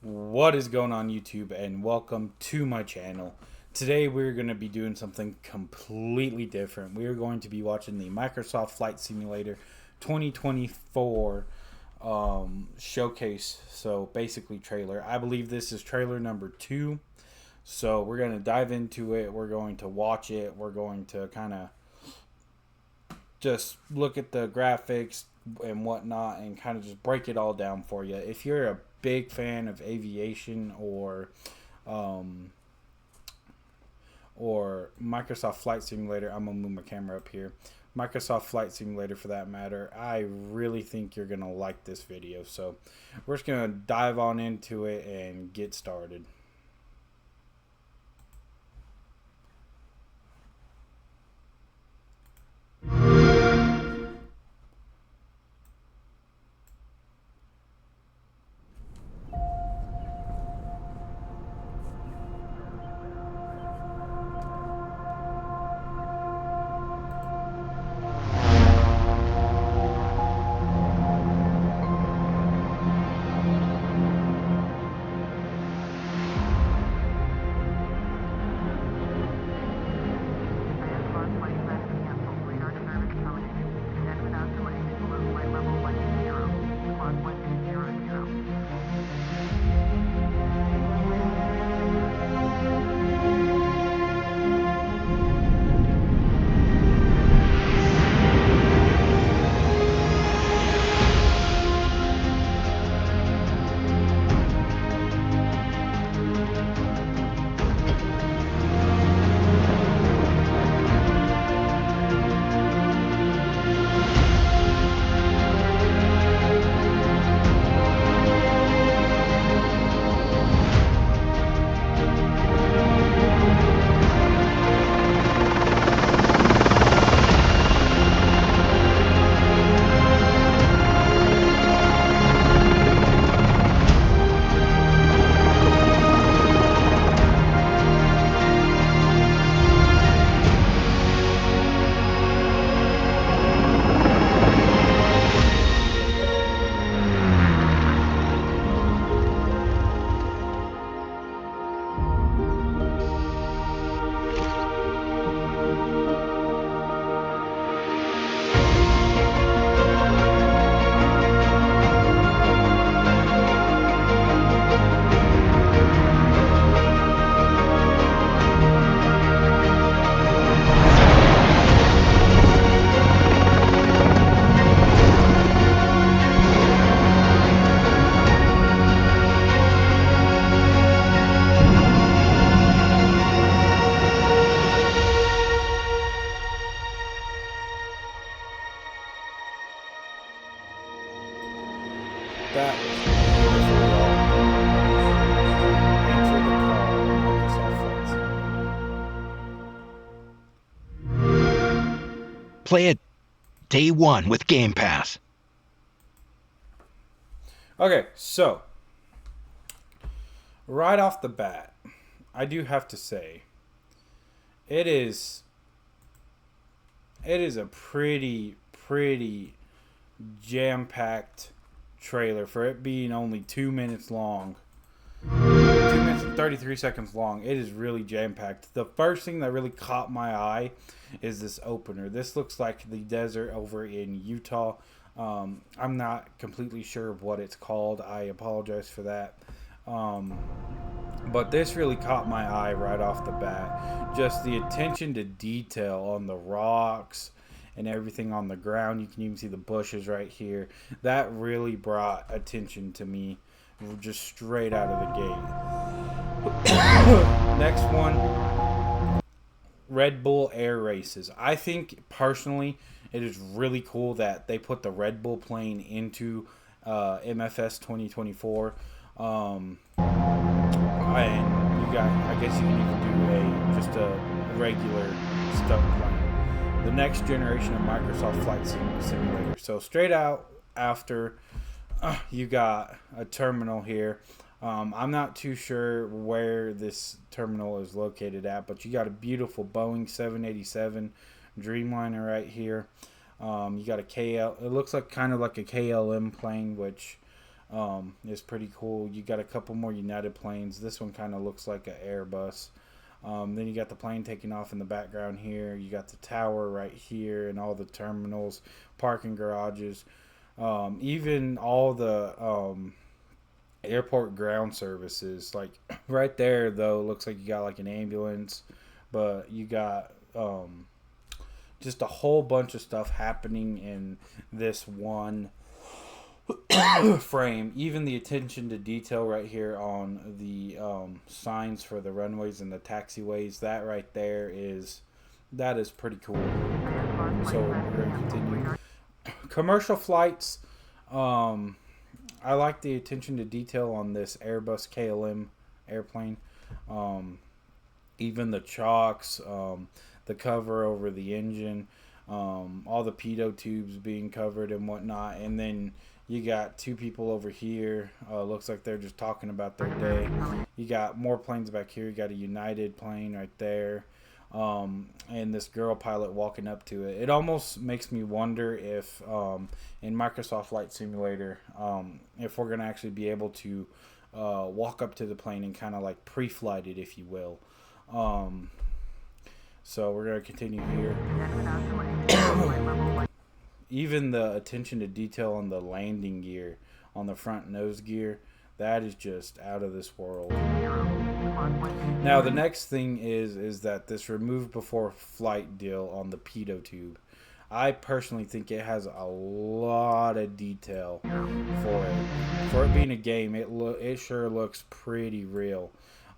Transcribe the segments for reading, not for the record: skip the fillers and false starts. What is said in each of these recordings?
What is going on YouTube, and welcome to my channel. Today we're going to be doing something completely different. We are going to be watching the Microsoft Flight Simulator 2024 showcase. So basically trailer. I believe this is trailer number 2. So we're going to dive into it. We're going to watch it. We're going to kind of just look at the graphics and whatnot and kind of just break it all down for you. If you're a big fan of aviation um, or Microsoft Flight Simulator, I'm gonna move my camera up here. Microsoft Flight Simulator, for that matter, I really think you're gonna like this video. So we're just gonna dive on into it and get started. That was beautiful, y'all. Answer the call, Microsoft Flight Simulator. Play it day one with Game Pass. Okay, so right off the bat, I do have to say it is a pretty jam-packed trailer for it being only 2 minutes long. 2 minutes and 33 seconds long. It is really jam-packed. The first thing that really caught my eye is this opener. This looks like the desert over in Utah. I'm not completely sure of what it's called. I apologize for that. Um, but this really caught my eye right off the bat. Just the attention to detail on the rocks and everything on the ground. You can even see the bushes right here. That really brought attention to me just straight out of the gate. Next one, Red Bull Air Races. I think personally it is really cool that they put the Red Bull plane into MFS 2024. And you got, I guess you can even do just a regular stunt plane. The next generation of Microsoft Flight Simulator. So straight out after, you got a terminal here. I'm not too sure where this terminal is located at, but you got a beautiful Boeing 787 Dreamliner right here. You got a KL. It looks like kind of like a KLM plane, which is pretty cool. You got a couple more United planes. This one kind of looks like an Airbus. Then you got the plane taking off in the background here. You got the tower right here and all the terminals, parking garages, even all the airport ground services. Like right there, though, looks like you got like an ambulance, but you got just a whole bunch of stuff happening in this one frame. Even the attention to detail right here on the signs for the runways and the taxiways, that is pretty cool. So we're going to continue. Commercial flights, I like the attention to detail on this Airbus KLM airplane. Even the chocks, the cover over the engine, all the pitot tubes being covered and whatnot. And then you got two people over here. Looks like they're just talking about their day. You got more planes back here. You got a United plane right there. And this girl pilot walking up to it. It almost makes me wonder if in Microsoft Flight Simulator, if we're going to actually be able to walk up to the plane and kind of like pre-flight it, if you will. So we're going to continue here. Even the attention to detail on the landing gear, on the front nose gear, that is just out of this world. Now the next thing is that this remove before flight deal on the pitot tube. I personally think it has a lot of detail for it. For it being a game, it sure looks pretty real.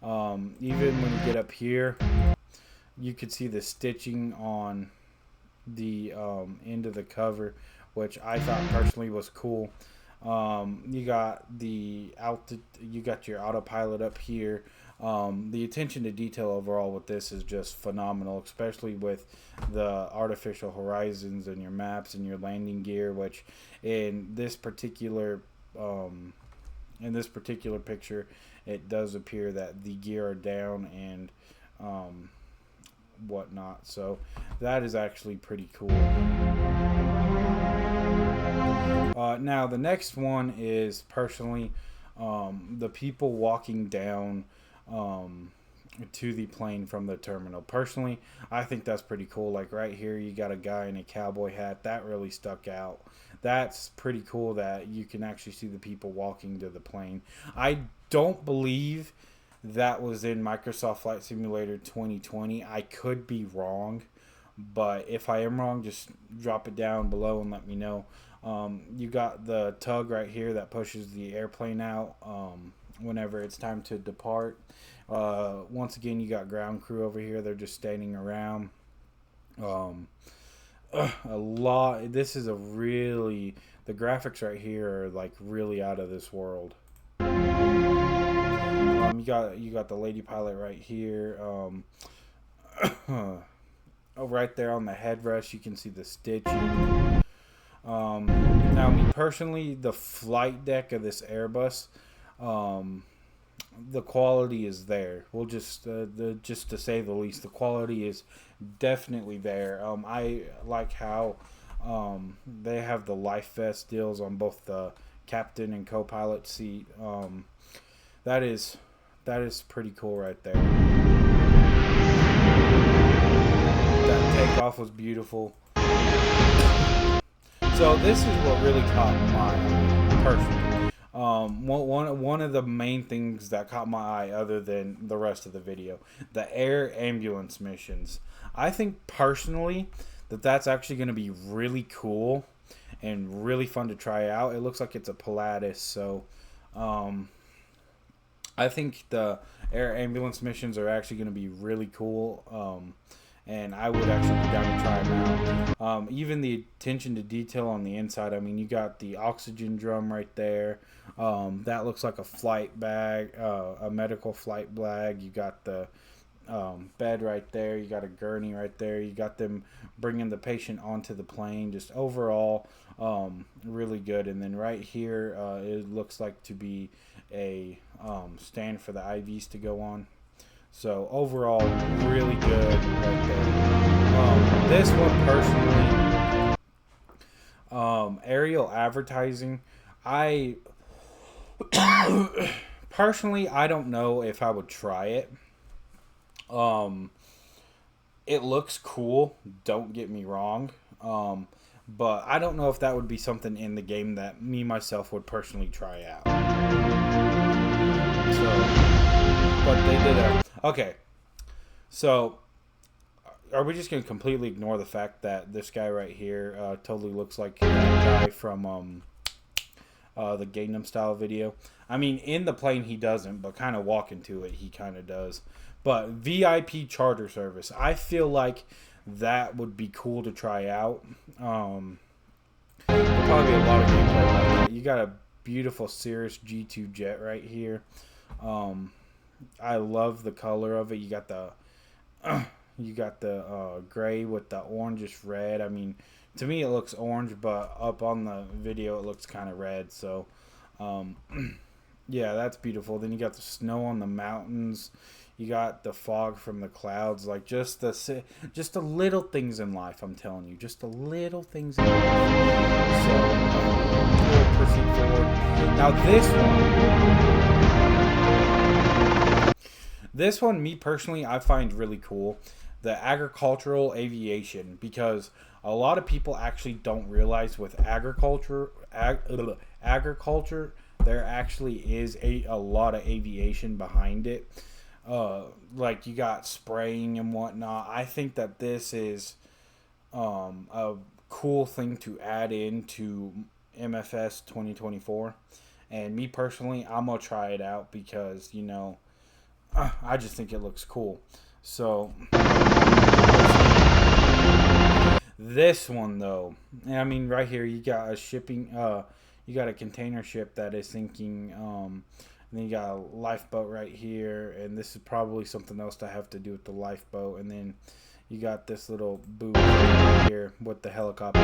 Even when you get up here, you could see the stitching on the end of the cover, which I thought personally was cool. You got your autopilot up here. The attention to detail overall with this is just phenomenal, especially with the artificial horizons and your maps and your landing gear, which in this particular picture, it does appear that the gear are down and whatnot. So that is actually pretty cool. Now the next one is personally the people walking down to the plane from the terminal. Personally, I think that's pretty cool. Like right here, you got a guy in a cowboy hat. That really stuck out. That's pretty cool that you can actually see the people walking to the plane. I don't believe that was in Microsoft Flight Simulator 2020. I could be wrong, but if I am wrong, just drop it down below and let me know. You got the tug right here that pushes the airplane out whenever it's time to depart. Once again, you got ground crew over here. They're just standing around. A lot. This is the graphics right here are like really out of this world. You got the lady pilot right here. Right there on the headrest, you can see the stitching. Now, me personally, the flight deck of this Airbus, the quality is there. We'll just to say the least, the quality is definitely there. I like how they have the life vest deals on both the captain and co-pilot seat. That is pretty cool right there. That takeoff was beautiful. So this is what really caught my eye, personally. One of the main things that caught my eye, other than the rest of the video, the air ambulance missions. I think personally that's actually going to be really cool and really fun to try out. It looks like it's a Pilatus, so I think the air ambulance missions are actually going to be really cool. And I would actually be down to try them out. Even the attention to detail on the inside. I mean, you got the oxygen drum right there. That looks like a flight bag, a medical flight bag. You got the bed right there. You got a gurney right there. You got them bringing the patient onto the plane. Just overall, really good. And then right here, it looks like to be a stand for the IVs to go on. So overall, really good right there. This one personally, aerial advertising, I Personally, I don't know if I would try it. It looks cool. Don't get me wrong. But I don't know if that would be something in the game that me myself would personally try out. So, but they did a okay. So, are we just gonna completely ignore the fact that this guy right here totally looks like the guy from the Gangnam Style video? I mean, in the plane he doesn't, but kind of walking to it he kind of does. But VIP charter service, I feel like that would be cool to try out. There'll probably be a lot of gameplay about that. You got a beautiful Cirrus G2 jet right here. I love the color of it. You got the gray with the orangish red. I mean, to me it looks orange, but up on the video it looks kind of red. So, yeah, that's beautiful. Then you got the snow on the mountains. You got the fog from the clouds. Like just the little things in life. I'm telling you, just the little things in life. So we'll proceed forward. Now this one, me personally, I find really cool. The agricultural aviation, because a lot of people actually don't realize with agriculture, there actually is a lot of aviation behind it. Like you got spraying and whatnot. I think that this is a cool thing to add into MFS 2024. And me personally, I'm going to try it out because, you know, I just think it looks cool. So, this one though, I mean, right here you got a shipping, you got a container ship that is sinking. And then you got a lifeboat right here, and this is probably something else to have to do with the lifeboat. And then you got this little booth right here with the helicopter.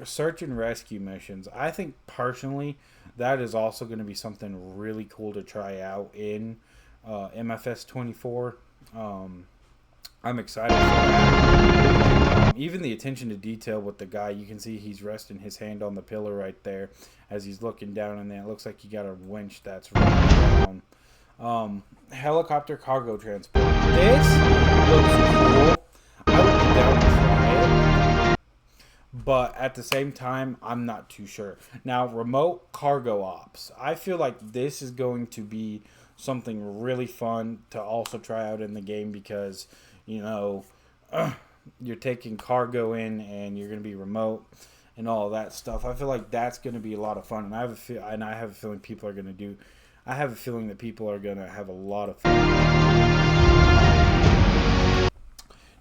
Search and rescue missions. I think personally that is also going to be something really cool to try out in MFS 24. I'm excited for that. Even the attention to detail with the guy, you can see he's resting his hand on the pillar right there as he's looking down, and then it looks like he got a winch that's running down. Helicopter cargo transport. This looks cool. I would be down to try it, but at the same time, I'm not too sure. Now, remote cargo ops. I feel like this is going to be something really fun to also try out in the game because, you know, you're taking cargo in and you're going to be remote and all of that stuff. I feel like that's going to be a lot of fun, and I have a feeling people are going to do. I have a feeling that people are going to have a lot of fun.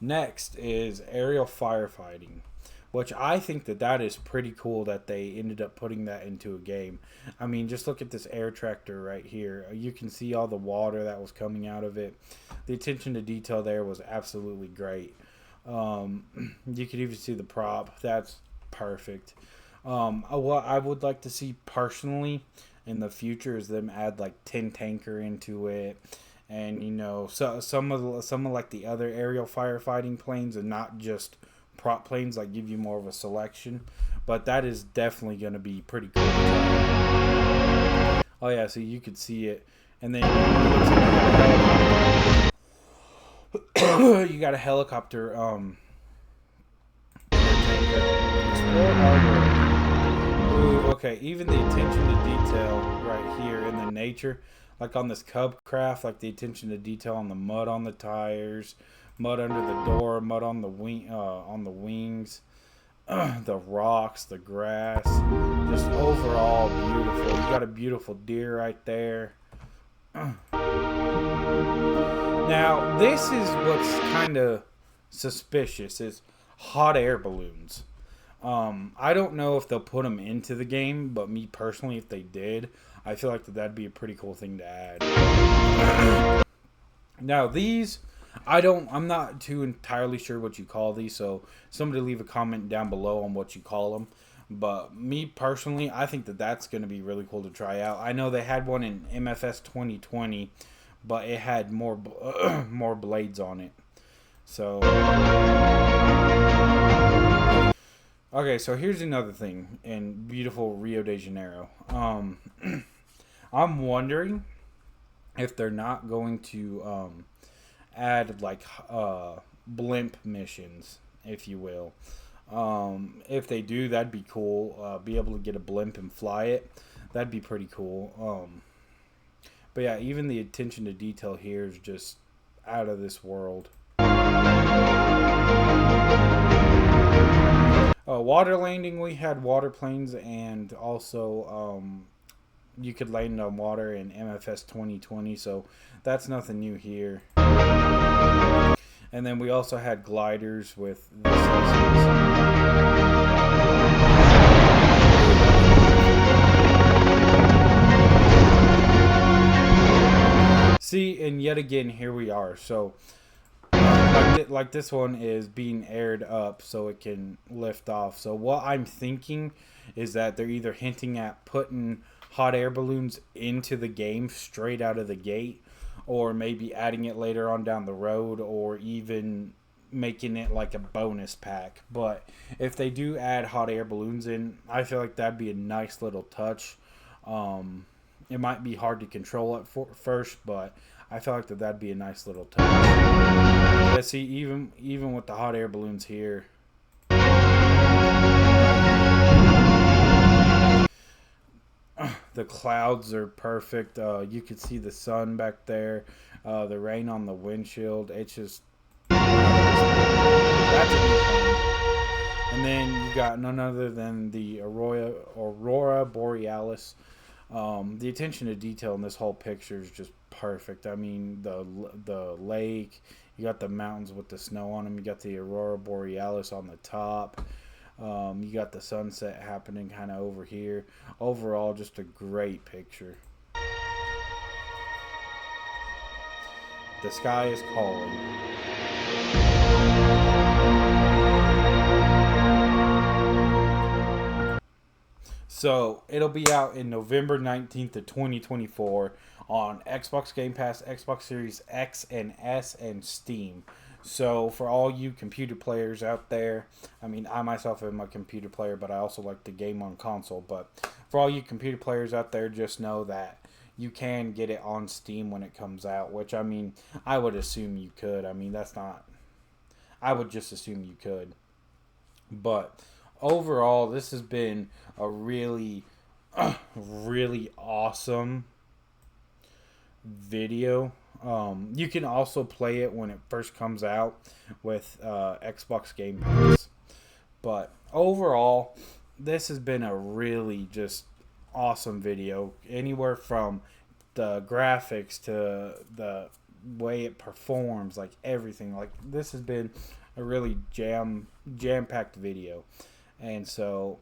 Next is aerial firefighting, which I think that is pretty cool that they ended up putting that into a game. I mean, just look at this air tractor right here. You can see all the water that was coming out of it. The attention to detail there was absolutely great. You could even see the prop. That's perfect. What I would like to see personally in the future is them add like Tin Tanker into it, and you know, so some of like the other aerial firefighting planes, and not just prop planes, like give you more of a selection. But that is definitely going to be pretty cool. Oh yeah, so you could see it, and then you got a helicopter. Explore harbor. Ooh, okay, even the attention to detail right here in the nature, like on this Cub craft, like the attention to detail on the mud on the tires, mud under the door, mud on the wings, the rocks, the grass, just overall beautiful. You got a beautiful deer right there. Now, this is what's kind of suspicious, is hot air balloons. I don't know if they'll put them into the game, but me personally, if they did, I feel like that'd be a pretty cool thing to add. Now, these, I'm not too entirely sure what you call these, so somebody leave a comment down below on what you call them. But me personally, I think that's going to be really cool to try out. I know they had one in MFS 2020, but it had more blades on it. So Okay, so here's another thing in beautiful Rio de Janeiro. I'm wondering if they're not going to add like blimp missions, if you will. If they do, that'd be cool. Be able to get a blimp and fly it, that'd be pretty cool. But yeah, even the attention to detail here is just out of this world. Water landing, we had water planes, and also you could land on water in MFS 2020, so that's nothing new here. And then we also had gliders with the See, and yet again, here we are. So, like this one is being aired up so it can lift off. So, what I'm thinking is that they're either hinting at putting hot air balloons into the game straight out of the gate, or maybe adding it later on down the road, or even making it like a bonus pack. But if they do add hot air balloons in, I feel like that'd be a nice little touch. It might be hard to control at first, but I feel like that'd be a nice little touch. Yeah, see, even with the hot air balloons here, the clouds are perfect. You can see the sun back there, the rain on the windshield. It's just that's a new plane. And then you got none other than the Aurora Borealis. The attention to detail in this whole picture is just perfect. I mean, the lake, you got the mountains with the snow on them, you got the Aurora Borealis on the top, you got the sunset happening kind of over here. Overall, just a great picture. The sky is calling. So it'll be out in November 19th of 2024 on Xbox Game Pass, Xbox Series X and S, and Steam. So for all you computer players out there, I mean, I myself am a computer player, but I also like to game on console. But for all you computer players out there, just know that you can get it on Steam when it comes out, which, I mean, I would assume you could. I mean, that's not... I would just assume you could. But overall, this has been a really, really awesome video. You can also play it when it first comes out with Xbox Game Pass. But overall, this has been a really just awesome video. Anywhere from the graphics to the way it performs, like everything. Like, this has been a really jam-packed video. And so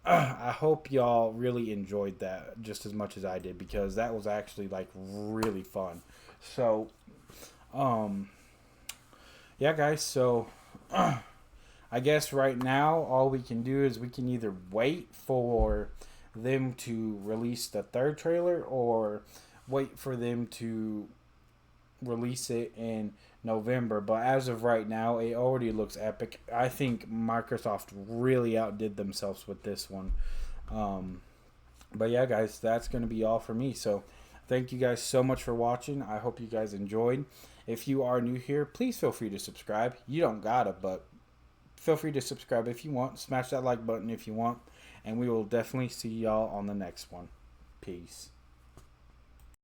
I hope y'all really enjoyed that just as much as I did, because that was actually like really fun. So yeah, guys, so I guess right now all we can do is we can either wait for them to release the third trailer, or wait for them to release it in November. But as of right now, it already looks epic. I think Microsoft really outdid themselves with this one. But yeah, guys, that's going to be all for me. So thank you guys so much for watching. I hope you guys enjoyed. If you are new here, please feel free to subscribe. You don't gotta, but feel free to subscribe if you want. Smash that like button if you want. And we will definitely see y'all on the next one. Peace.